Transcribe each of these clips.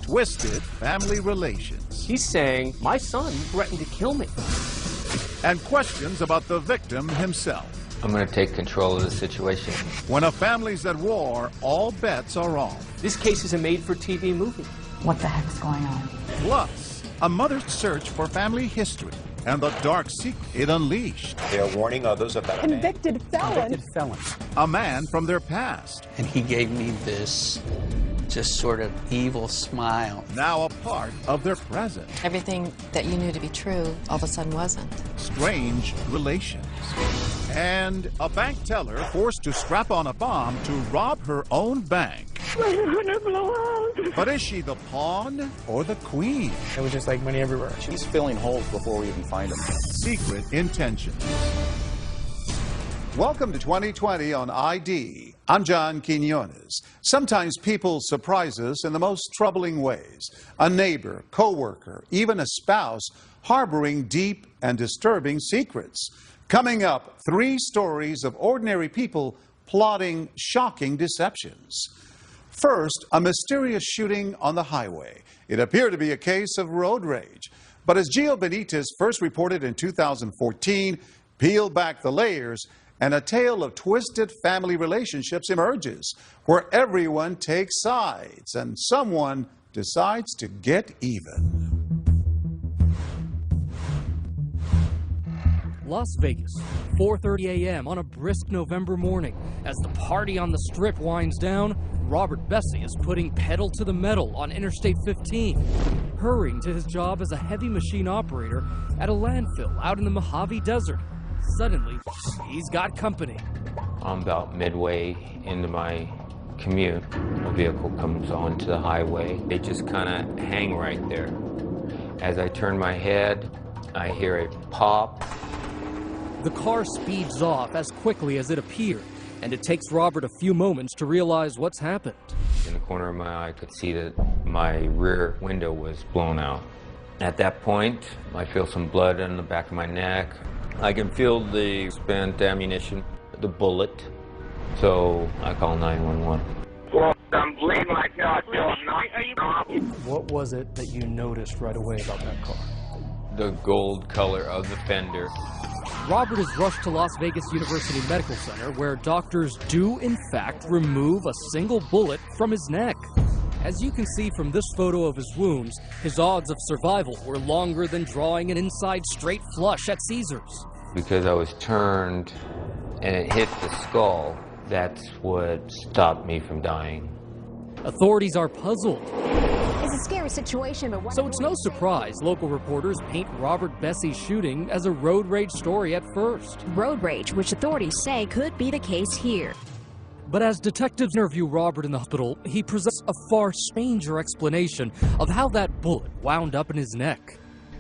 Twisted family relations. He's saying, my son threatened to kill me. And questions about the victim himself. I'm going to take control of the situation. When a family's at war, all bets are off. This case is a made-for-TV movie. What the heck's going on? Plus, a mother's search for family history and the dark secret it unleashed. They are warning others about Convicted felon. A man from their past. And he gave me this just sort of evil smile. Now a part of their present. Everything that you knew to be true all of a sudden wasn't. Strange relations. And a bank teller forced to strap on a bomb to rob her own bank. But is she the pawn or the queen? It was just like money everywhere. She's filling holes before we even find them. Secret intentions. Welcome to 2020 on ID. I'm John Quinones. Sometimes people surprise us in the most troubling ways. A neighbor, co-worker, even a spouse harboring deep and disturbing secrets. Coming up, 3 stories of ordinary people plotting shocking deceptions. First, a mysterious shooting on the highway. It appeared to be a case of road rage. But as Gio Benitez first reported in 2014, peel back the layers, and a tale of twisted family relationships emerges, where everyone takes sides and someone decides to get even. Las Vegas, 4:30 a.m. on a brisk November morning. As the party on the Strip winds down, Robert Bessie is putting pedal to the metal on Interstate 15, hurrying to his job as a heavy machine operator at a landfill out in the Mojave Desert. Suddenly, he's got company. I'm about midway into my commute. A vehicle comes onto the highway. They just kind of hang right there. As I turn my head, I hear a pop. The car speeds off as quickly as it appeared, and it takes Robert a few moments to realize what's happened. In the corner of my eye, I could see that my rear window was blown out. At that point, I feel some blood on the back of my neck. I can feel the spent ammunition, the bullet. So I call 911. Well, I'm bleeding like hell. I feel knocked off. What was it that you noticed right away about that car? The gold color of the fender. Robert is rushed to Las Vegas University Medical Center, where doctors do, in fact, remove a single bullet from his neck. As you can see from this photo of his wounds, his odds of survival were longer than drawing an inside straight flush at Caesars. Because I was turned and it hit the skull, that's what stopped me from dying. Authorities are puzzled. It's a scary situation, but what... So it's no surprise local reporters paint Robert Bessie's shooting as a road rage story at first. Road rage, which authorities say could be the case here. But as detectives interview Robert in the hospital, he presents a far stranger explanation of how that bullet wound up in his neck.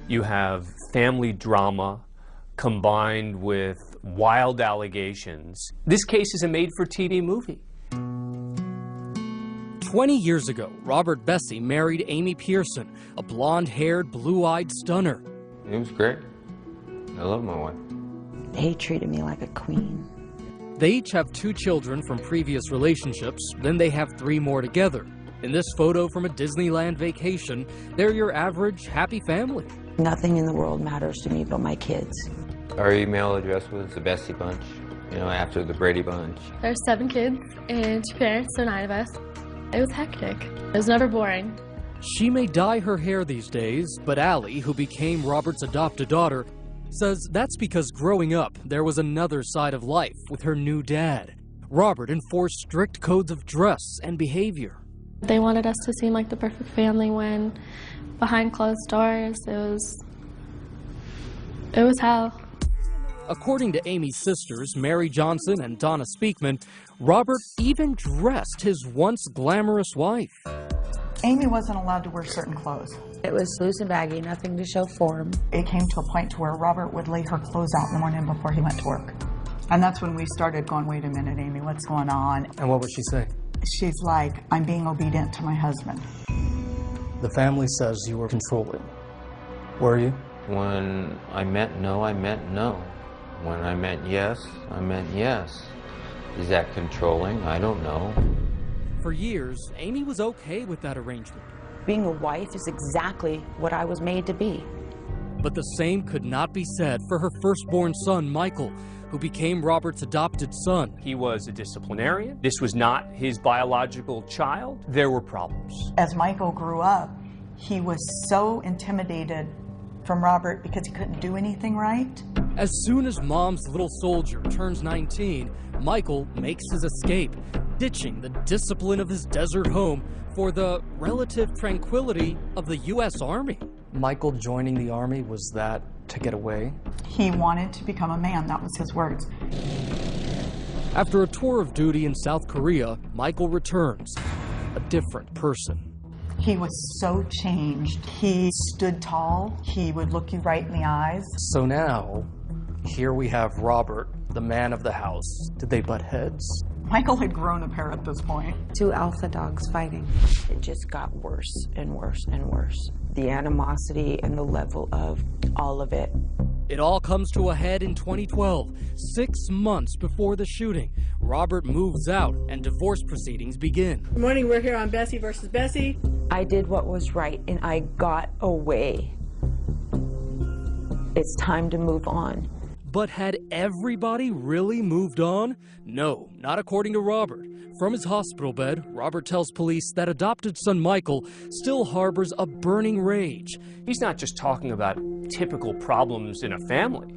You have family drama combined with wild allegations. This case is a made-for-TV movie. 20 years ago, Robert Bessie married Amy Pearson, a blonde-haired, blue-eyed stunner. It was great. I love my wife. He treated me like a queen. They each have 2 children from previous relationships, then they have 3 more together. In this photo from a Disneyland vacation, they're your average, happy family. Nothing in the world matters to me but my kids. Our email address was the Bessie Bunch, you know, after the Brady Bunch. There's 7 kids and 2 parents, so 9 of us. It was hectic. It was never boring. She may dye her hair these days, but Allie, who became Robert's adopted daughter, says that's because growing up, there was another side of life with her new dad. Robert enforced strict codes of dress and behavior. They wanted us to seem like the perfect family when behind closed doors, it was hell. According to Amy's sisters, Mary Johnson and Donna Speakman, Robert even dressed his once glamorous wife. Amy wasn't allowed to wear certain clothes. It was loose and baggy, nothing to show form. It came to a point to where Robert would lay her clothes out in the morning before he went to work. And that's when we started going, wait a minute, Amy, what's going on? And what would she say? She's like, I'm being obedient to my husband. The family says you were controlling. Were you? When I meant no, I meant no. When I meant yes, I meant yes. Is that controlling? I don't know. For years, Amy was okay with that arrangement. Being a wife is exactly what I was made to be. But the same could not be said for her firstborn son, Michael, who became Robert's adopted son. He was a disciplinarian. This was not his biological child. There were problems. As Michael grew up, he was so intimidated from Robert because he couldn't do anything right. As soon as Mom's little soldier turns 19, Michael makes his escape, ditching the discipline of his desert home for the relative tranquility of the U.S. Army. Michael joining the Army, was that to get away? He wanted to become a man, that was his words. After a tour of duty in South Korea, Michael returns, a different person. He was so changed. He stood tall. He would look you right in the eyes. So now, here we have Robert, the man of the house. Did they butt heads? Michael had grown a pair at this point. Two alpha dogs fighting. It just got worse and worse and worse. The animosity and the level of all of it. It all comes to a head in 2012, 6 months before the shooting. Robert moves out and divorce proceedings begin. Good morning, we're here on Bessie versus Bessie. I did what was right and I got away. It's time to move on. But had everybody really moved on? No, not according to Robert. From his hospital bed, Robert tells police that adopted son Michael still harbors a burning rage. He's not just talking about typical problems in a family.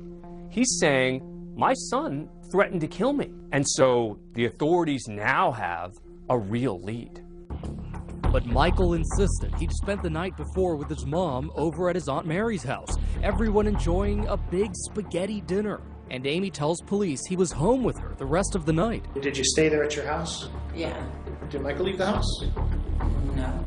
He's saying, my son threatened to kill me. And so the authorities now have a real lead. But Michael insisted he'd spent the night before with his mom over at his Aunt Mary's house, everyone enjoying a big spaghetti dinner. And Amy tells police he was home with her the rest of the night. Did you stay there at your house? Yeah. Did Michael leave the house? No.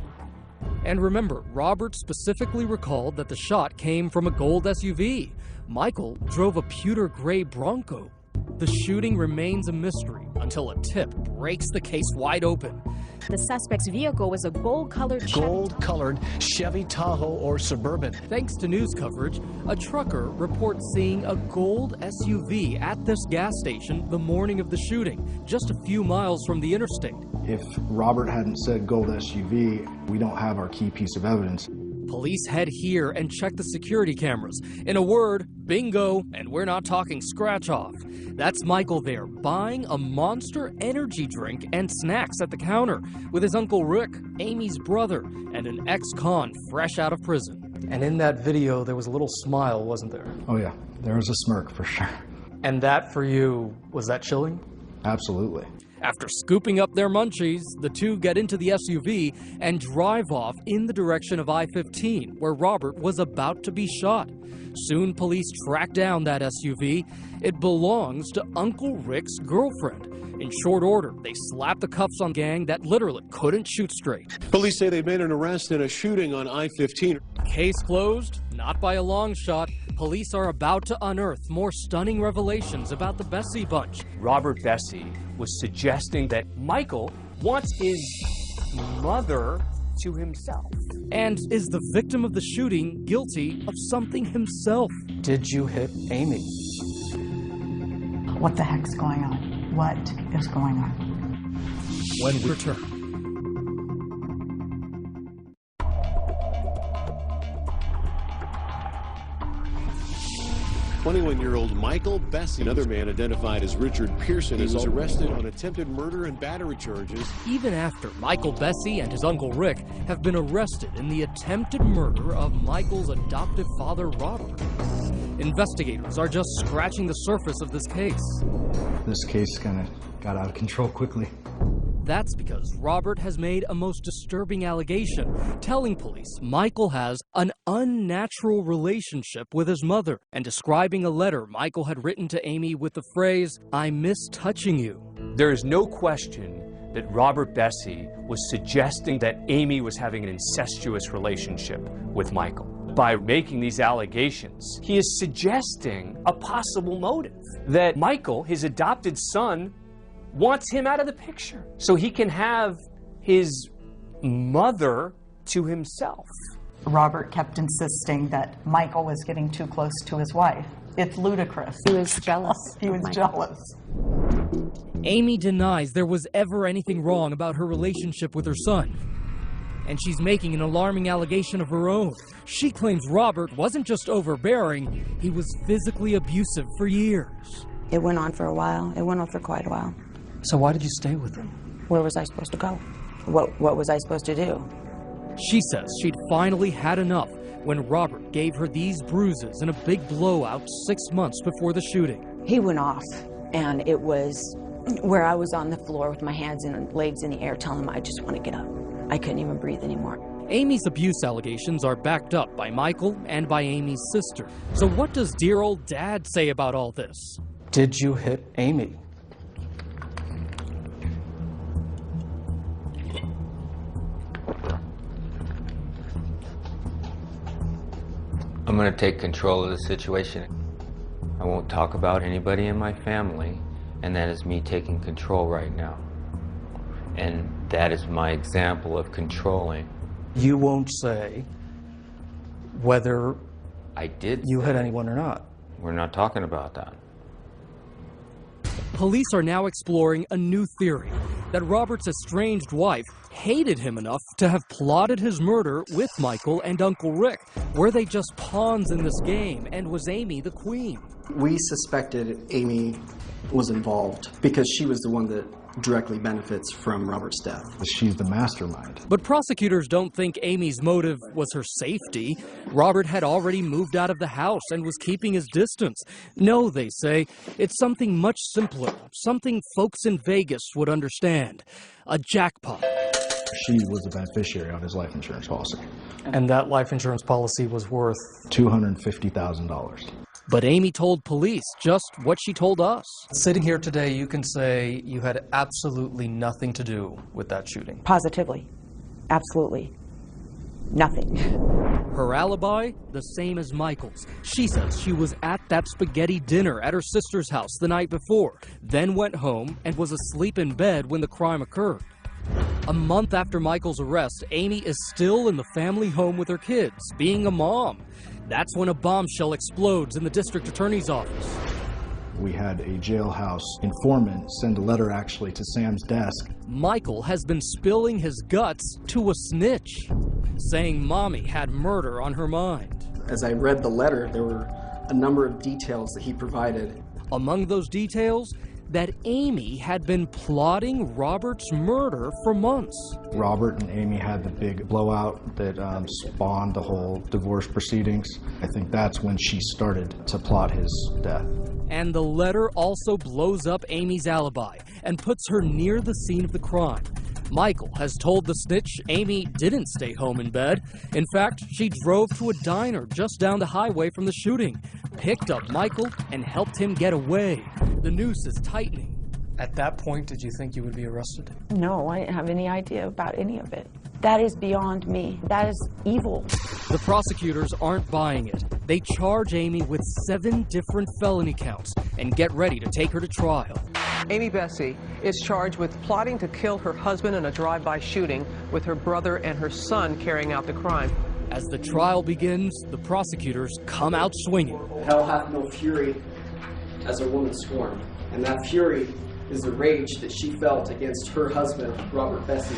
And remember, Robert specifically recalled that the shot came from a gold SUV. Michael drove a pewter gray Bronco. The shooting remains a mystery until a tip breaks the case wide open. The suspect's vehicle was a gold-colored Chevy Tahoe or Suburban. Thanks to news coverage, a trucker reports seeing a gold SUV at this gas station the morning of the shooting, just a few miles from the interstate. If Robert hadn't said gold SUV, we don't have our key piece of evidence. Police head here and check the security cameras. In a word, bingo, and we're not talking scratch off. That's Michael there, buying a Monster energy drink and snacks at the counter with his Uncle Rick, Amy's brother, and an ex-con fresh out of prison. And in that video, there was a little smile, wasn't there? Oh yeah, there was a smirk for sure. And that for you, was that chilling? Absolutely. After scooping up their munchies, the two get into the SUV and drive off in the direction of I-15, where Robert was about to be shot. Soon, police track down that SUV. It belongs to Uncle Rick's girlfriend. In short order, they slap the cuffs on a gang that literally couldn't shoot straight. Police say they made an arrest in a shooting on I-15. Case closed? Not by a long shot. Police are about to unearth more stunning revelations about the Bessie bunch. Robert Bessie was suggesting that Michael wants his mother to himself. And is the victim of the shooting guilty of something himself? Did you hit Amy? What the heck's going on? What is going on? When we return. 21-year-old Michael Bessie, another man identified as Richard Pearson, was arrested on attempted murder and battery charges. Even after Michael Bessie and his Uncle Rick have been arrested in the attempted murder of Michael's adoptive father, Robert. Investigators are just scratching the surface of this case. This case kind of got out of control quickly. That's because Robert has made a most disturbing allegation, telling police Michael has an unnatural relationship with his mother and describing a letter Michael had written to Amy with the phrase, "I miss touching you." There is no question that Robert Bessie was suggesting that Amy was having an incestuous relationship with Michael. By making these allegations, he is suggesting a possible motive, that Michael, his adopted son, wants him out of the picture so he can have his mother to himself. Robert kept insisting that Michael was getting too close to his wife. It's ludicrous. He was jealous. He was jealous. Amy denies there was ever anything wrong about her relationship with her son. and she's making an alarming allegation of her own. She claims Robert wasn't just overbearing, he was physically abusive for years. It went on for a while. It went on for quite a while. So why did you stay with him? Where was I supposed to go? What was I supposed to do? She says she'd finally had enough when Robert gave her these bruises and a big blowout 6 months before the shooting. He went off, and it was where I was on the floor with my hands and legs in the air telling him I just want to get up. I couldn't even breathe anymore. Amy's abuse allegations are backed up by Michael and by Amy's sister. So what does dear old dad say about all this? Did you hit Amy? I'm going to take control of the situation. I won't talk about anybody in my family, and that is me taking control right now. And that is my example of controlling. You won't say whether I did you hit anyone or not. We're not talking about that. Police are now exploring a new theory, that Robert's estranged wife hated him enough to have plotted his murder with Michael and Uncle Rick. Were they just pawns in this game, and was Amy the queen? We suspected Amy was involved because she was the one that directly benefits from Robert's death. She's the mastermind. But prosecutors don't think Amy's motive was her safety. Robert had already moved out of the house and was keeping his distance. No, they say, it's something much simpler, something folks in Vegas would understand. A jackpot. She was the beneficiary on his life insurance policy. And that life insurance policy was worth $250,000. But Amy told police just what she told us. Sitting here today, you can say you had absolutely nothing to do with that shooting. Positively. Absolutely. Nothing. Her alibi, the same as Michael's. She says she was at that spaghetti dinner at her sister's house the night before, then went home and was asleep in bed when the crime occurred. A month after Michael's arrest, Amy is still in the family home with her kids, being a mom. That's when a bombshell explodes in the district attorney's office. We had a jailhouse informant send a letter actually to Sam's desk. Michael has been spilling his guts to a snitch, saying Mommy had murder on her mind. As I read the letter, there were a number of details that he provided. Among those details, that Amy had been plotting Robert's murder for months. Robert and Amy had the big blowout that spawned the whole divorce proceedings. I think that's when she started to plot his death. And the letter also blows up Amy's alibi and puts her near the scene of the crime. Michael has told the snitch Amy didn't stay home in bed. In fact, she drove to a diner just down the highway from the shooting, picked up Michael, and helped him get away. The noose is tightening. At that point, did you think you would be arrested? No, I didn't have any idea about any of it. That is beyond me. That is evil. The prosecutors aren't buying it. They charge Amy with 7 different felony counts and get ready to take her to trial. Amy Bessie is charged with plotting to kill her husband in a drive-by shooting, with her brother and her son carrying out the crime. As the trial begins, the prosecutors come out swinging. Hell hath no fury as a woman scorned, and that fury is the rage that she felt against her husband, Robert Bessie.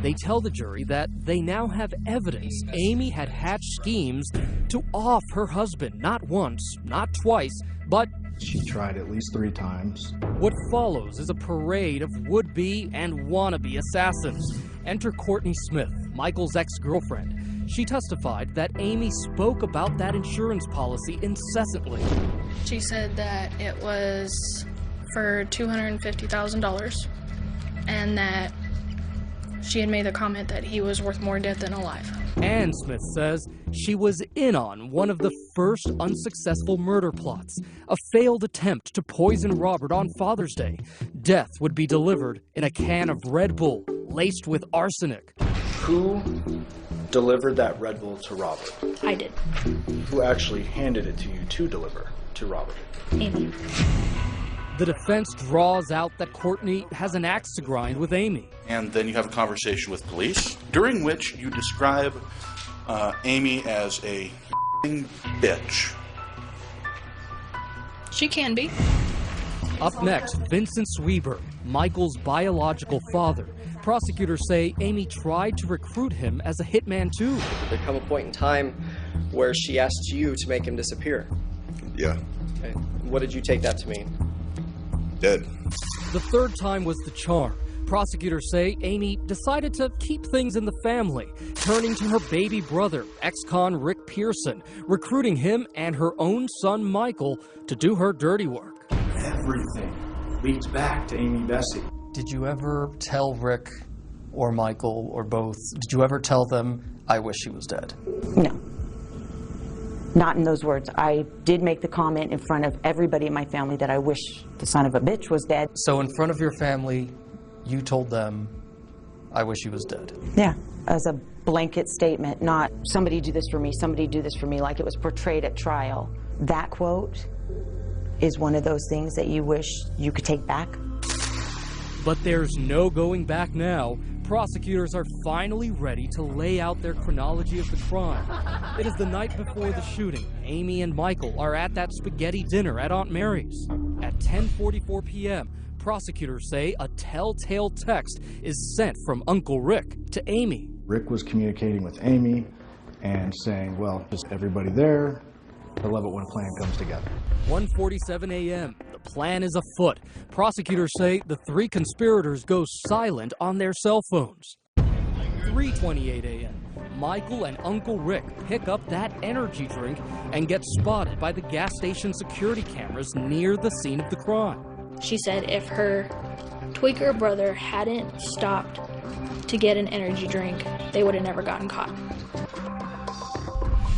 They tell the jury that they now have evidence Amy had hatched schemes to off her husband, not once, not twice, but she tried at least 3 times. What follows is a parade of would-be and wannabe assassins. Enter Courtney Smith, Michael's ex-girlfriend. She testified that Amy spoke about that insurance policy incessantly. She said that it was for $250,000 and that she had made the comment that he was worth more dead than alive. And Smith says she was in on one of the first unsuccessful murder plots, a failed attempt to poison Robert on Father's Day. Death would be delivered in a can of Red Bull laced with arsenic. Who delivered that Red Bull to Robert? I did. Who actually handed it to you to deliver to Robert? Amy. The defense draws out that Courtney has an axe to grind with Amy. And then you have a conversation with police, during which you describe Amy as a bitch. She can be. Up next, Vincent Sweeber, Michael's biological father, Prosecutors say Amy tried to recruit him as a hitman too. There come a point in time where she asked you to make him disappear. Yeah. Okay. What did you take that to mean? Dead. The third time was the charm. Prosecutors say Amy decided to keep things in the family, turning to her baby brother, ex-con Rick Pearson, recruiting him and her own son Michael to do her dirty work. Everything leads back to Amy Bessie. Did you ever tell Rick or Michael or both, did you ever tell them, I wish he was dead? No. Not in those words. I did make the comment in front of everybody in my family that I wish the son of a bitch was dead. So in front of your family, you told them, I wish he was dead? Yeah, as a blanket statement, not somebody do this for me, somebody do this for me, like it was portrayed at trial. That quote is one of those things that you wish you could take back. But there's no going back now. Prosecutors are finally ready to lay out their chronology of the crime. It is the night before the shooting. Amy and Michael are at that spaghetti dinner at Aunt Mary's. At 10:44 p.m., prosecutors say a telltale text is sent from Uncle Rick to Amy. Rick was communicating with Amy and saying, well, just everybody there. I love it when a plan comes together. 1:47 a.m. The plan is afoot. Prosecutors say the three conspirators go silent on their cell phones. 3:28 a.m. Michael and Uncle Rick pick up that energy drink and get spotted by the gas station security cameras near the scene of the crime. She said if her tweaker brother hadn't stopped to get an energy drink, they would have never gotten caught.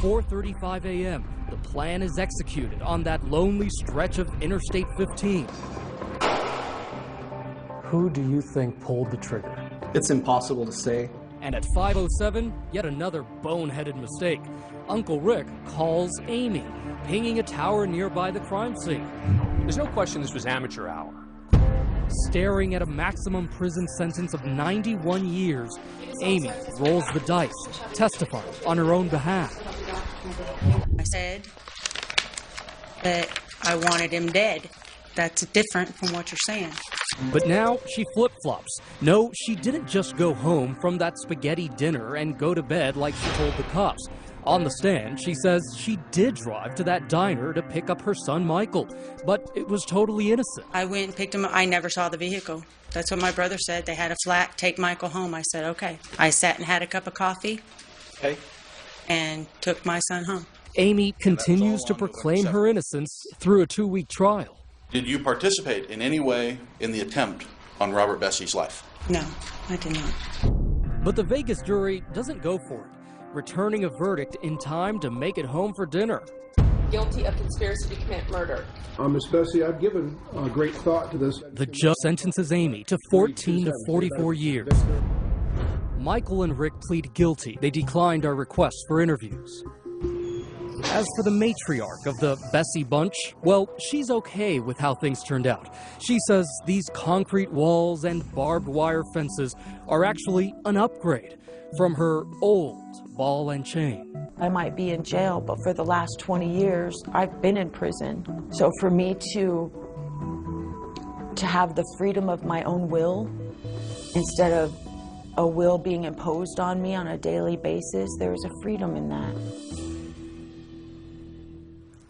4:35 a.m. The plan is executed on that lonely stretch of Interstate 15. Who do you think pulled the trigger? It's impossible to say. And at 5:07, yet another boneheaded mistake. Uncle Rick calls Amy, pinging a tower nearby the crime scene. There's no question this was amateur hour. Staring at a maximum prison sentence of 91 years, Amy rolls the dice, testifying on her own behalf. I said that I wanted him dead. That's different from what you're saying. But now she flip-flops. No, she didn't just go home from that spaghetti dinner and go to bed like she told the cops. On the stand, she says she did drive to that diner to pick up her son Michael, but it was totally innocent. I went and picked him up. I never saw the vehicle. That's what my brother said. They had a flat, take Michael home. I said, okay. I sat and had a cup of coffee. Okay. And took my son home. Amy continues to proclaim her innocence through a 2-week trial. Did you participate in any way in the attempt on Robert Bessie's life? No, I did not. But the Vegas jury doesn't go for it, returning a verdict in time to make it home for dinner. Guilty of conspiracy to commit murder. Miss Bessie, I've given great thought to this. The judge sentences Amy to 14 to 44 years. Michael and Rick plead guilty. They declined our requests for interviews. As for the matriarch of the Bessie bunch, well, she's okay with how things turned out. She says these concrete walls and barbed wire fences are actually an upgrade from her old ball and chain. I might be in jail, but for the last 20 years, I've been in prison. So for me to have the freedom of my own will, instead of a will being imposed on me on a daily basis, there's a freedom in that.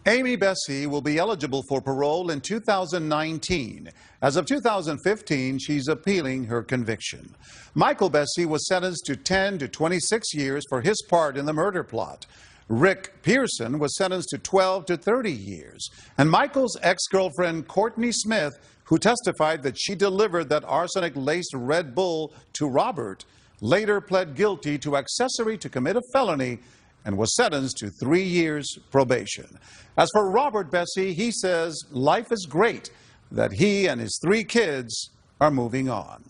Amy Bessie will be eligible for parole in 2019. As of 2015, she's appealing her conviction. Michael Bessie was sentenced to 10 to 26 years for his part in the murder plot. Rick Pearson was sentenced to 12 to 30 years. And Michael's ex-girlfriend, Courtney Smith, who testified that she delivered that arsenic-laced Red Bull to Robert, later pled guilty to accessory to commit a felony and was sentenced to 3 years probation. As for Robert Bessie, he says life is great, that he and his 3 kids are moving on.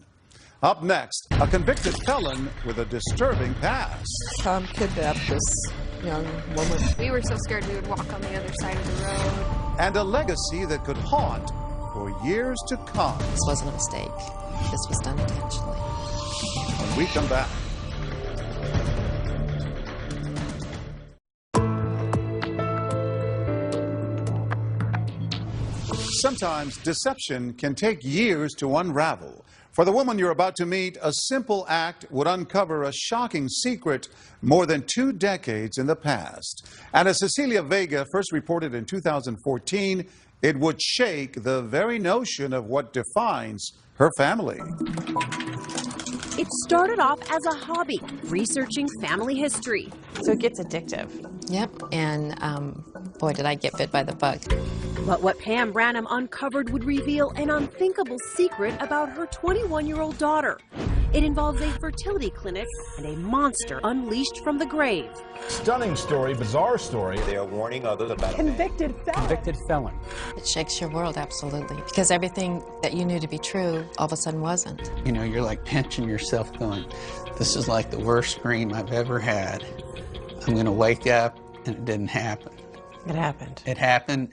Up next, a convicted felon with a disturbing past. Tom kidnapped this young woman. We were so scared we would walk on the other side of the road. And a legacy that could haunt for years to come. This wasn't a mistake. This was done intentionally. When we come back. Sometimes deception can take years to unravel. For the woman you're about to meet, a simple act would uncover a shocking secret more than 2 decades in the past. And as Cecilia Vega first reported in 2014, it would shake the very notion of what defines her family. It started off as a hobby, researching family history. So it gets addictive. Yep, and boy, did I get bit by the bug. But what Pam Branham uncovered would reveal an unthinkable secret about her 21-year-old daughter. It involves a fertility clinic and a monster unleashed from the grave. Stunning story, bizarre story. They are warning others about Convicted felon. It shakes your world, absolutely. Because everything that you knew to be true, all of a sudden wasn't. You know, you're like pinching yourself going, this is like the worst scream I've ever had. I'm going to wake up, and it didn't happen. It happened. It happened.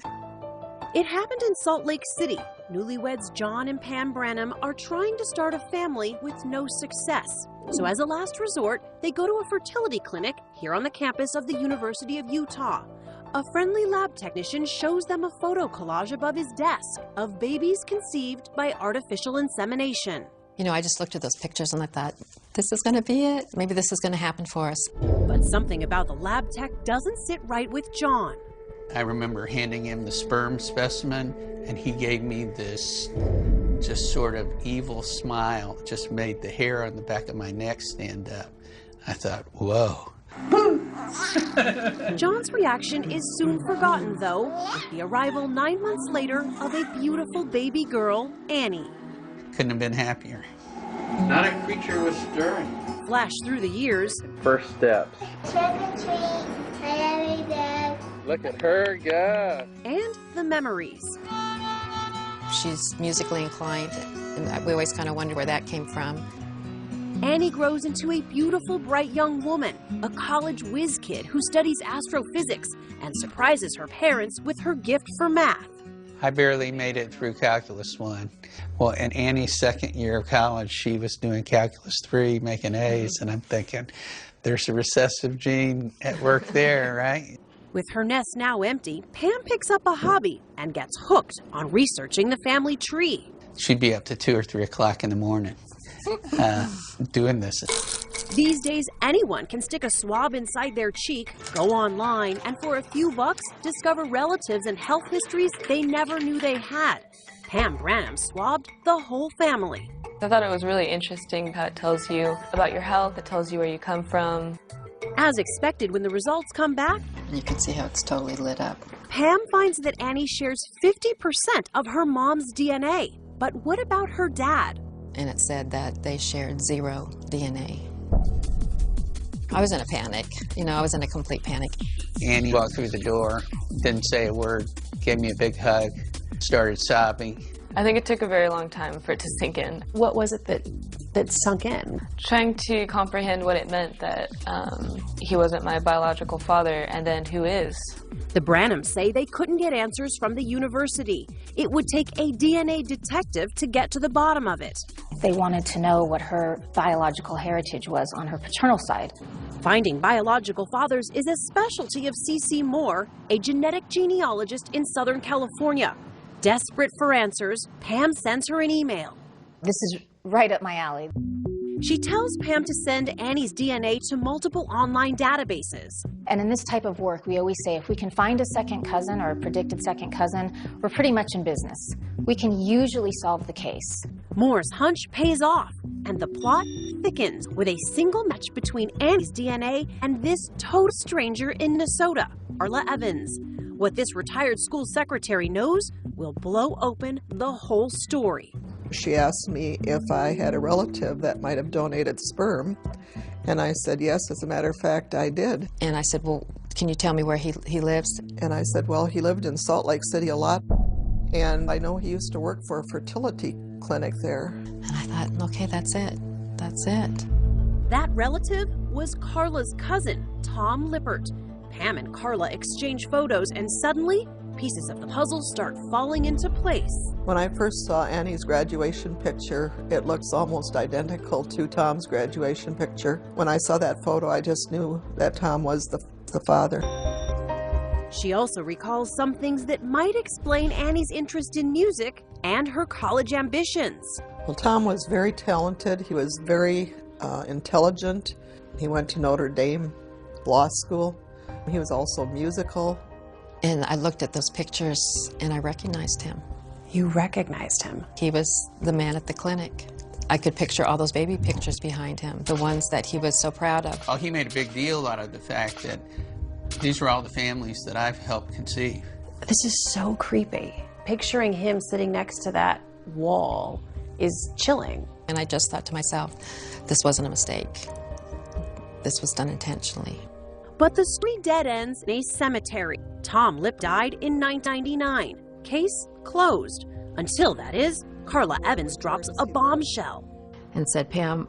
It happened in Salt Lake City. Newlyweds John and Pam Branham are trying to start a family with no success. So as a last resort, they go to a fertility clinic here on the campus of the University of Utah. A friendly lab technician shows them a photo collage above his desk of babies conceived by artificial insemination. You know, I just looked at those pictures and I thought, this is going to be it. Maybe this is going to happen for us. But something about the lab tech doesn't sit right with John. I remember handing him the sperm specimen, and he gave me this just sort of evil smile. It just made the hair on the back of my neck stand up. I thought, whoa. John's reaction is soon forgotten, though, with the arrival 9 months later of a beautiful baby girl, Annie. Couldn't have been happier. Not a creature was stirring. Flash through the years. First steps. Trick or treat, every day. Look at her go. And the memories. She's musically inclined, and we always kind of wondered where that came from. Annie grows into a beautiful, bright young woman, a college whiz kid who studies astrophysics and surprises her parents with her gift for math. I barely made it through Calculus 1. Well, in Annie's second year of college, she was doing Calculus 3, making A's, and I'm thinking, there's a recessive gene at work there, right? With her nest now empty, Pam picks up a hobby and gets hooked on researching the family tree. She'd be up to 2 or 3 o'clock in the morning doing this. These days, anyone can stick a swab inside their cheek, go online, and for a few bucks, discover relatives and health histories they never knew they had. Pam Branham swabbed the whole family. I thought it was really interesting how it tells you about your health, it tells you where you come from. As expected, when the results come back, you can see how it's totally lit up. Pam finds that Annie shares 50% of her mom's DNA. But what about her dad? And it said that they shared 0 DNA. I was in a panic. You know, I was in a complete panic. Annie walked through the door, didn't say a word, gave me a big hug, started sobbing. I think it took a very long time for it to sink in. What was it that sunk in? Trying to comprehend what it meant that he wasn't my biological father, and then who is. The Branhams say they couldn't get answers from the university. It would take a DNA detective to get to the bottom of it. They wanted to know what her biological heritage was on her paternal side. Finding biological fathers is a specialty of C.C. Moore, a genetic genealogist in Southern California. Desperate for answers, Pam sends her an email. This is right up my alley. She tells Pam to send Annie's DNA to multiple online databases. And in this type of work, we always say if we can find a second cousin or a predicted second cousin, we're pretty much in business. We can usually solve the case. Moore's hunch pays off, and the plot thickens with a single match between Annie's DNA and this total stranger in Minnesota, Carla Evans. What this retired school secretary knows will blow open the whole story. She asked me if I had a relative that might have donated sperm, and I said yes, as a matter of fact, I did. And I said, well, can you tell me where he lives? And I said, well, he lived in Salt Lake City a lot, and I know he used to work for a fertility clinic there. And I thought, okay, that's it. That's it. That relative was Carla's cousin, Tom Lippert. Pam and Carla exchange photos, and suddenly, pieces of the puzzle start falling into place. When I first saw Annie's graduation picture, it looks almost identical to Tom's graduation picture. When I saw that photo, I just knew that Tom was the father. She also recalls some things that might explain Annie's interest in music and her college ambitions. Well, Tom was very talented. He was very intelligent. He went to Notre Dame Law School. He was also musical. And I looked at those pictures and I recognized him. You recognized him? He was the man at the clinic. I could picture all those baby pictures behind him, the ones that he was so proud of. Oh, he made a big deal out of the fact that these were all the families that I've helped conceive. This is so creepy. Picturing him sitting next to that wall is chilling. And I just thought to myself, this wasn't a mistake. This was done intentionally. But the story dead ends in a cemetery. Tom Lipp died in 1999. Case closed. Until, that is, Carla Evans drops a bombshell. And said, Pam,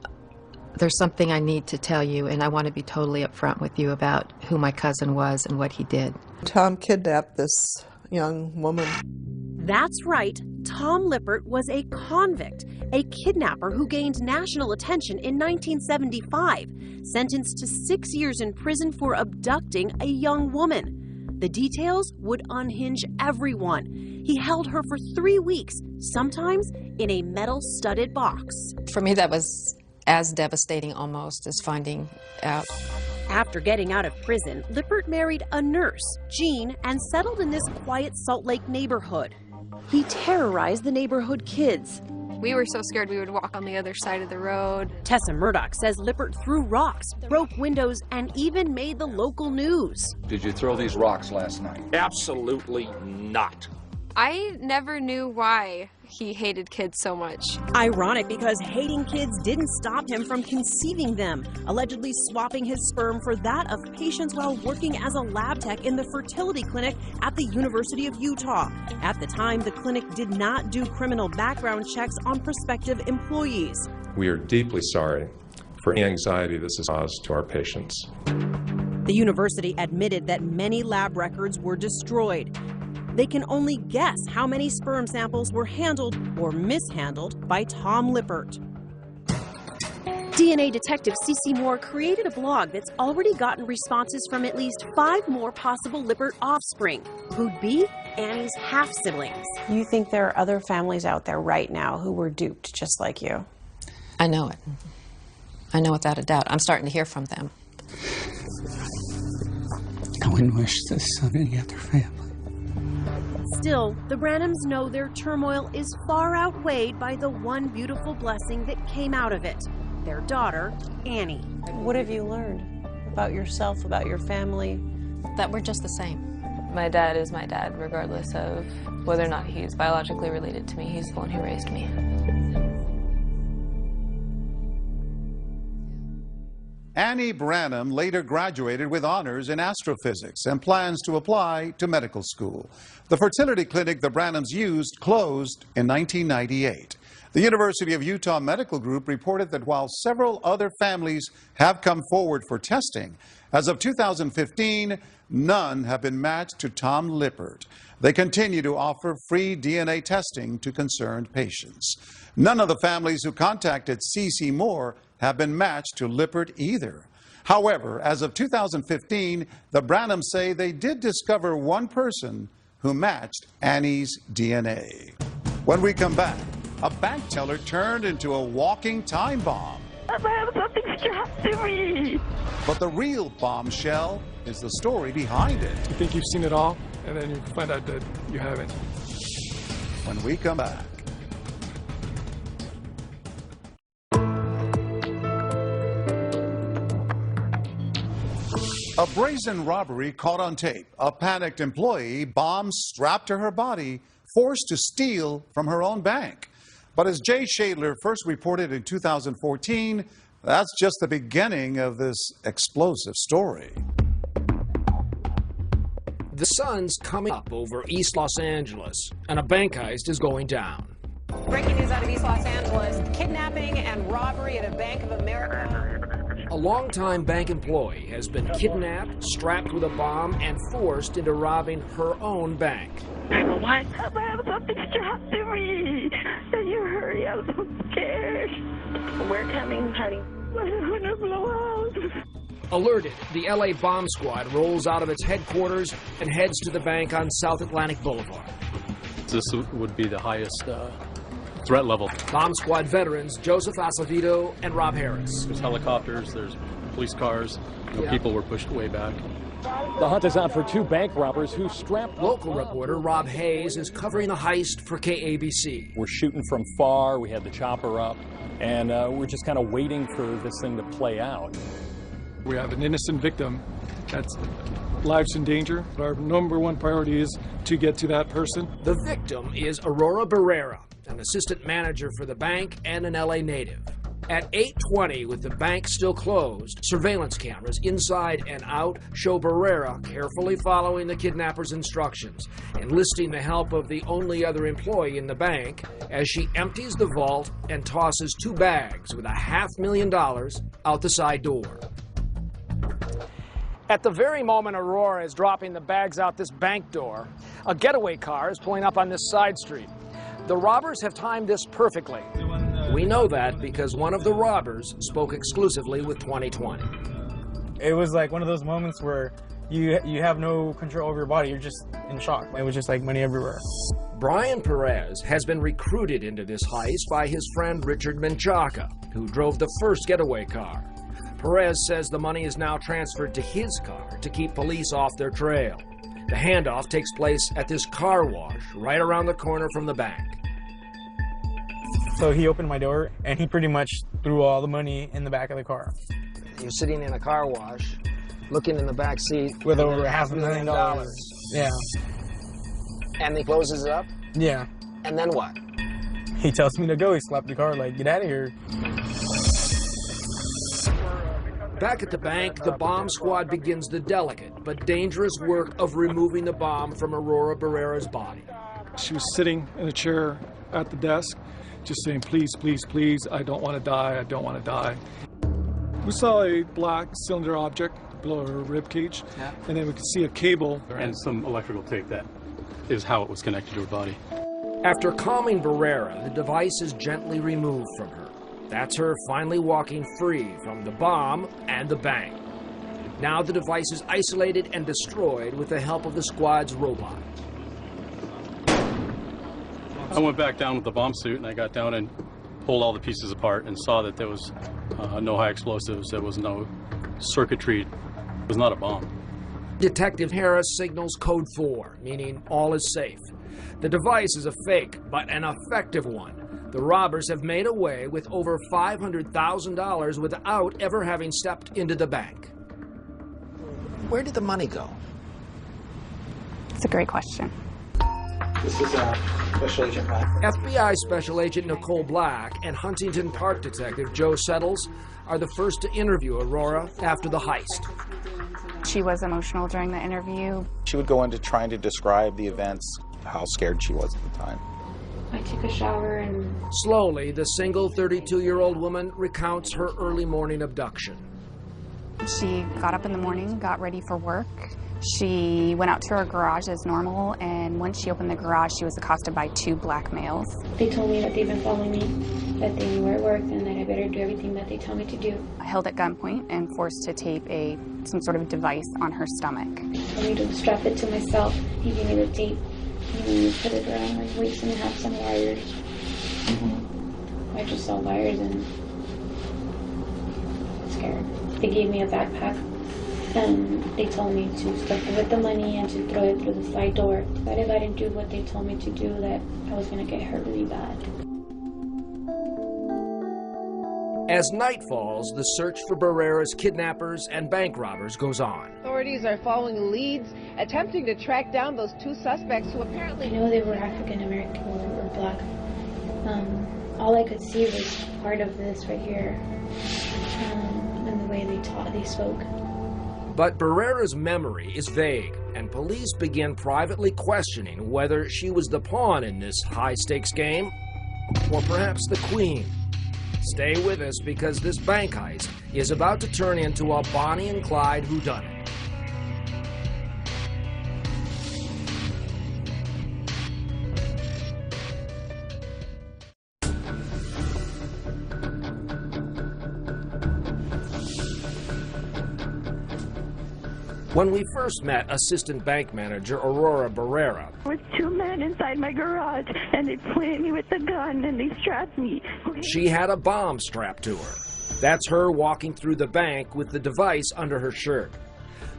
there's something I need to tell you, and I want to be totally upfront with you about who my cousin was and what he did. Tom kidnapped this young woman. That's right. Tom Lippert was a convict, a kidnapper who gained national attention in 1975, sentenced to 6 years in prison for abducting a young woman. The details would unhinge everyone. He held her for 3 weeks, sometimes in a metal-studded box. For me, that was as devastating almost as finding out. After getting out of prison, Lippert married a nurse, Jean, and settled in this quiet Salt Lake neighborhood. He terrorized the neighborhood kids. We were so scared we would walk on the other side of the road. Tessa Murdoch says Lippert threw rocks, broke windows, and even made the local news. Did you throw these rocks last night? Absolutely not. I never knew why he hated kids so much. Ironic, because hating kids didn't stop him from conceiving them, allegedly swapping his sperm for that of patients while working as a lab tech in the fertility clinic at the University of Utah. At the time, the clinic did not do criminal background checks on prospective employees. We are deeply sorry for any anxiety this has caused to our patients. The university admitted that many lab records were destroyed. They can only guess how many sperm samples were handled or mishandled by Tom Lippert. DNA detective Cece Moore created a blog that's already gotten responses from at least 5 more possible Lippert offspring, who'd be Annie's half-siblings. You think there are other families out there right now who were duped just like you? I know it. I know without a doubt. I'm starting to hear from them. I wouldn't wish this on any other family. Still, the Branhams know their turmoil is far outweighed by the one beautiful blessing that came out of it, their daughter, Annie. What have you learned about yourself, about your family? That we're just the same. My dad is my dad, regardless of whether or not he's biologically related to me. He's the one who raised me. Annie Branham later graduated with honors in astrophysics and plans to apply to medical school. The fertility clinic the Branhams used closed in 1998. The University of Utah Medical Group reported that while several other families have come forward for testing, as of 2015, none have been matched to Tom Lippert. They continue to offer free DNA testing to concerned patients. None of the families who contacted Cece Moore have been matched to Lippert either. However, as of 2015, the Branhams say they did discover one person who matched Annie's DNA. When we come back, a bank teller turned into a walking time bomb. I have something strapped to me. But the real bombshell is the story behind it. You think you've seen it all, and then you find out that you haven't. When we come back. A brazen robbery caught on tape. A panicked employee, bomb strapped to her body, forced to steal from her own bank. But as Jay Shadler first reported in 2014, that's just the beginning of this explosive story. The sun's coming up over East Los Angeles, and a bank heist is going down. Breaking news out of East Los Angeles, kidnapping and robbery at a Bank of America. A longtime bank employee has been kidnapped, strapped with a bomb, and forced into robbing her own bank. Why have I have something strapped to me? Can you hurry? I'm so scared. We're coming, honey. I'm gonna blow out. Alerted, the LA bomb squad rolls out of its headquarters and heads to the bank on South Atlantic Boulevard. This would be the highest threat level. Bomb Squad veterans Joseph Acevedo and Rob Harris. There's helicopters, there's police cars, people were pushed way back. The hunt is on for 2 bank robbers who strapped. Local reporter Rob Hayes is covering the heist for KABC. We're shooting from far, we had the chopper up, and we're just kind of waiting for this thing to play out. We have an innocent victim that's lives in danger. Our #1 priority is to get to that person. The victim is Aurora Barrera, an assistant manager for the bank and an LA native. At 8:20, with the bank still closed, surveillance cameras inside and out show Barrera carefully following the kidnapper's instructions, enlisting the help of the only other employee in the bank as she empties the vault and tosses 2 bags with $500,000 out the side door. At the very moment Aurora is dropping the bags out this bank door, a getaway car is pulling up on this side street. The robbers have timed this perfectly. We know that because one of the robbers spoke exclusively with 2020. It was like one of those moments where you have no control over your body. You're just in shock. It was just like money everywhere. Brian Perez has been recruited into this heist by his friend Richard Menchaca, who drove the first getaway car. Perez says the money is now transferred to his car to keep police off their trail. The handoff takes place at this car wash right around the corner from the bank. So he opened my door, and he pretty much threw all the money in the back of the car. You're sitting in a car wash, looking in the back seat. With over $500,000. Yeah. And he closes it up? Yeah. And then what? He tells me to go. He slapped the car like, get out of here. Back at the bank, the bomb squad begins the delicate but dangerous work of removing the bomb from Aurora Barrera's body. She was sitting in a chair at the desk, just saying, please, please, please, I don't want to die, I don't want to die. We saw a black cylinder object below her rib cage, and then we could see a cable. And some electrical tape. That is how it was connected to her body. After calming Barrera, the device is gently removed from her. That's her finally walking free from the bomb and the bank. Now the device is isolated and destroyed with the help of the squad's robot. I went back down with the bomb suit, and I got down and pulled all the pieces apart and saw that there was no high explosives, there was no circuitry, it was not a bomb. Detective Harris signals code 4, meaning all is safe. The device is a fake, but an effective one. The robbers have made away with over $500,000 without ever having stepped into the bank. Where did the money go? It's a great question. This is Special Agent Black. FBI Special Agent Nicole Black and Huntington Park Detective Joe Settles are the first to interview Aurora after the heist. She was emotional during the interview. She would go into trying to describe the events, how scared she was at the time. I took a shower and... Slowly, the single 32-year-old woman recounts her early morning abduction. She got up in the morning, got ready for work. She went out to her garage as normal, and once she opened the garage, she was accosted by 2 black males. They told me that they've been following me, that they knew where I worked, and that I better do everything that they tell me to do. Held at gunpoint and forced to tape some sort of device on her stomach. They told me to strap it to myself. He gave me the tape. And then you put it around my waist and have some wires. I just saw wires and I'm scared. They gave me a backpack. And they told me to stuff it with the money and to throw it through the side door. But if I didn't do what they told me to do, that I was going to get hurt really bad. As night falls, the search for Barrera's kidnappers and bank robbers goes on. Authorities are following leads, attempting to track down those 2 suspects who apparently... I know they were African American or black. All I could see was part of this right here, and the way they spoke. But Barrera's memory is vague, and police begin privately questioning whether she was the pawn in this high-stakes game, or perhaps the queen. Stay with us, because this bank heist is about to turn into a Bonnie and Clyde whodunit. When we first met assistant bank manager Aurora Barrera, There was two men inside my garage, and they pointed me with a gun, and they strapped me. she had a bomb strapped to her. That's her walking through the bank with the device under her shirt.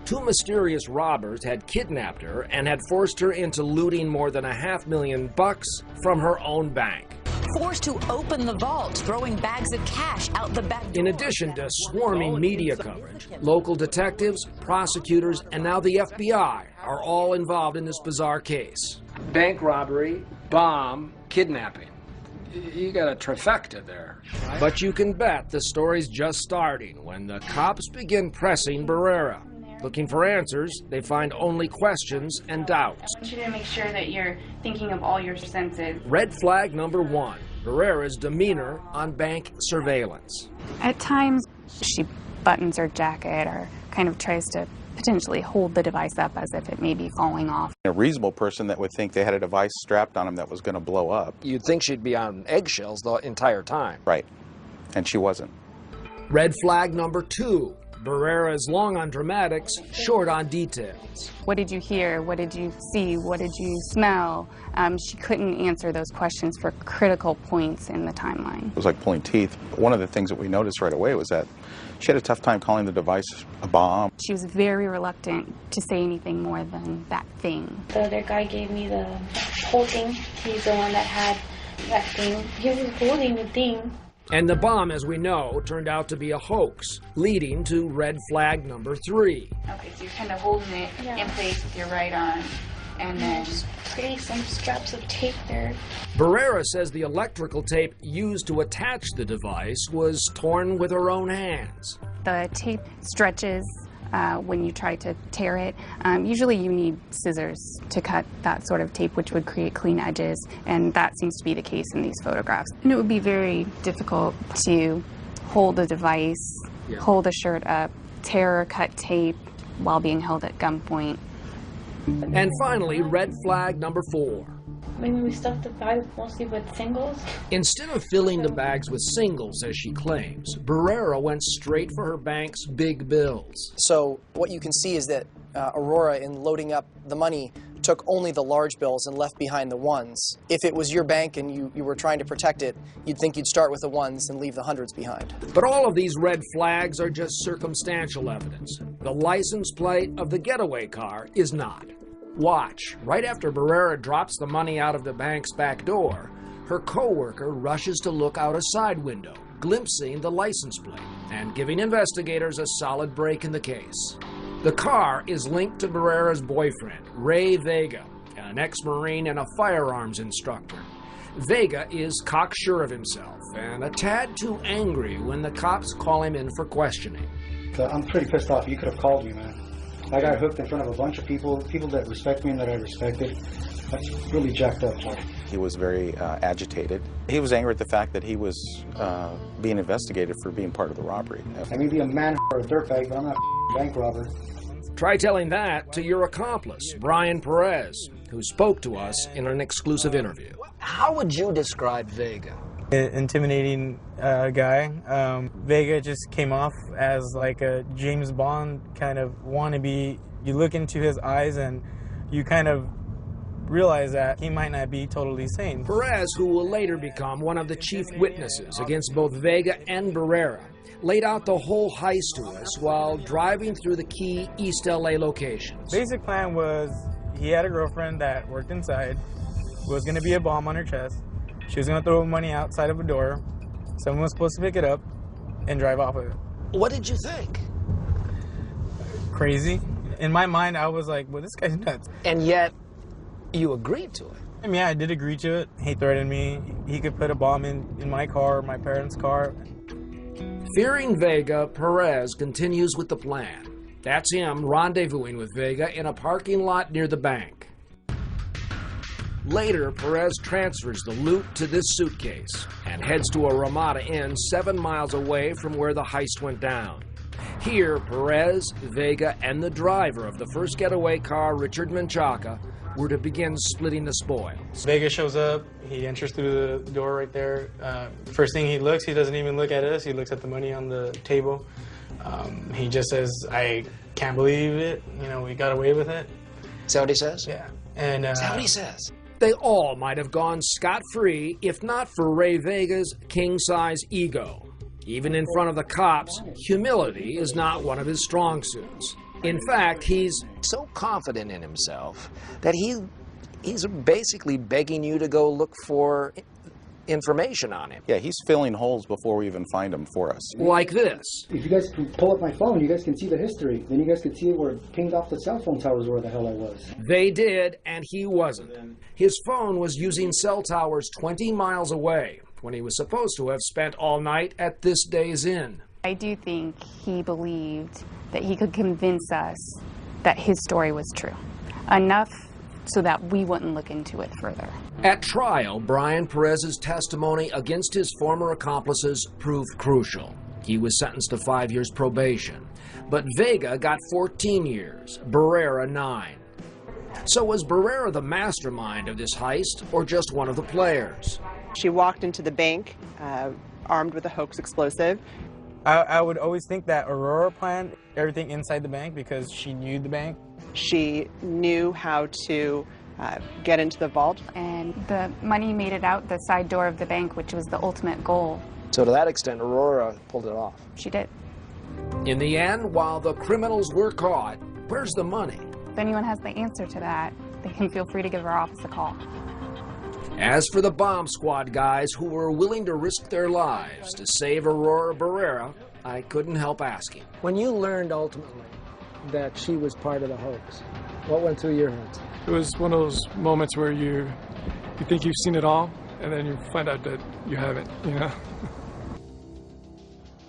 Two mysterious robbers had kidnapped her and had forced her into looting more than $500,000 from her own bank. Forced to open the vault, throwing bags of cash out the back door. In addition to swarming media coverage, local detectives, prosecutors, and now the FBI are all involved in this bizarre case. Bank robbery, bomb, kidnapping. You got a trifecta there. But you can bet the story's just starting when the cops begin pressing Barrera. Looking for answers, they find only questions and doubts. I want you to make sure that you're thinking of all your senses. Red flag number one, Barrera's demeanor on bank surveillance. At times, she buttons her jacket or kind of tries to potentially hold the device up as if it may be falling off. A reasonable person that would think they had a device strapped on them that was going to blow up. You'd think she'd be on eggshells the entire time. Right. And she wasn't. Red flag number two, Barrera is long on dramatics, short on details. What did you hear? What did you see? What did you smell? She couldn't answer those questions for critical points in the timeline. It was like pulling teeth. One of the things that we noticed right away was that she had a tough time calling the device a bomb. She was very reluctant to say anything more than that thing. The other guy gave me the whole thing. He's the one that had that thing. He was holding the thing. And the bomb, as we know, turned out to be a hoax, leading to red flag number three. Okay, so you're kind of holding it in place with your right arm, and then just putting some straps of tape there. Barrera says the electrical tape used to attach the device was torn with her own hands. the tape stretches when you try to tear it. Usually you need scissors to cut that sort of tape, which would create clean edges, and that seems to be the case in these photographs. And it would be very difficult to hold a device, hold a shirt up, tear or cut tape while being held at gunpoint. And finally, red flag number 4. Maybe we stuffed the bag mostly with singles. Instead of filling the bags with singles, as she claims, Barrera went straight for her bank's big bills. So what you can see is that Aurora, in loading up the money, took only the large bills and left behind the ones. If it was your bank and you were trying to protect it, you'd think you'd start with the ones and leave the hundreds behind. But all of these red flags are just circumstantial evidence. The license plate of the getaway car is not. Watch. Right after Barrera drops the money out of the bank's back door, her co-worker rushes to look out a side window, glimpsing the license plate and giving investigators a solid break in the case. The car is linked to Barrera's boyfriend, Ray Vega, an ex-Marine and a firearms instructor. Vega is cocksure of himself and a tad too angry when the cops call him in for questioning. I'm pretty pissed off. You could have called me, man. I got hooked in front of a bunch of people that respect me and that I respected. That's really jacked up, Joe. He was very agitated. He was angry at the fact that he was being investigated for being part of the robbery. I may be a man or a dirtbag, but I'm not a bank robber. Try telling that to your accomplice, Brian Perez, who spoke to us in an exclusive interview. How would you describe Vega? Intimidating guy. Vega just came off as like a James Bond kind of wannabe. You look into his eyes and you kind of realize that he might not be totally sane. Perez, who will later become one of the chief witnesses against both Vega and Barrera, laid out the whole heist to us while driving through the key East LA locations. Basic plan was he had a girlfriend that worked inside, was going to be a bomb on her chest. She was going to throw money outside of a door. Someone was supposed to pick it up and drive off with it. What did you think? Crazy. In my mind, I was like, well, this guy's nuts. And yet, you agreed to it. I mean, yeah, I did agree to it. He threatened me. He could put a bomb in my car, my parents' car. Fearing Vega, Perez continues with the plan. That's him rendezvousing with Vega in a parking lot near the bank. Later, Perez transfers the loot to this suitcase and heads to a Ramada Inn 7 miles away from where the heist went down. Here, Perez, Vega, and the driver of the first getaway car, Richard Menchaca, were to begin splitting the spoils. Vega shows up. He enters through the door right there. First thing he looks, he doesn't even look at us. He looks at the money on the table. He just says, I can't believe it. You know, we got away with it. Is that what he says? Yeah. And is that what he says? They all might have gone scot-free if not for Ray Vega's king-size ego. Even in front of the cops, humility is not one of his strong suits. In fact, he's so confident in himself that he's basically begging you to go look for information on him. Yeah, he's filling holes before we even find them for us. Like this. If you guys can pull up my phone, you guys can see the history. Then you guys can see where it pinged off the cell phone towers where the hell I was. They did, and he wasn't. His phone was using cell towers 20 miles away when he was supposed to have spent all night at this Days Inn. I do think he believed that he could convince us that his story was true. Enough so that we wouldn't look into it further. At trial, Brian Perez's testimony against his former accomplices proved crucial. He was sentenced to 5 years probation, but Vega got 14 years, Barrera 9. So was Barrera the mastermind of this heist, or just one of the players? She walked into the bank armed with a hoax explosive. I would always think that Aurora planned everything inside the bank because she knew the bank. She knew how to get into the vault. And the money made it out the side door of the bank, which was the ultimate goal. So to that extent, Aurora pulled it off. She did. In the end, while the criminals were caught, where's the money? If anyone has the answer to that, they can feel free to give our office a call. As for the bomb squad guys who were willing to risk their lives to save Aurora Barrera, I couldn't help asking. When you learned ultimately that she was part of the hoax, what went through your head? It was one of those moments where you think you've seen it all, and then you find out that you haven't, you know?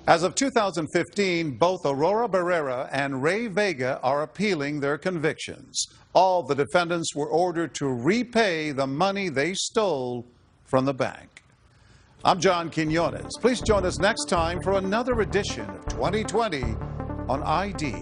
As of 2015, both Aurora Barrera and Ray Vega are appealing their convictions. All the defendants were ordered to repay the money they stole from the bank. I'm John Quinones. Please join us next time for another edition of 2020 on ID.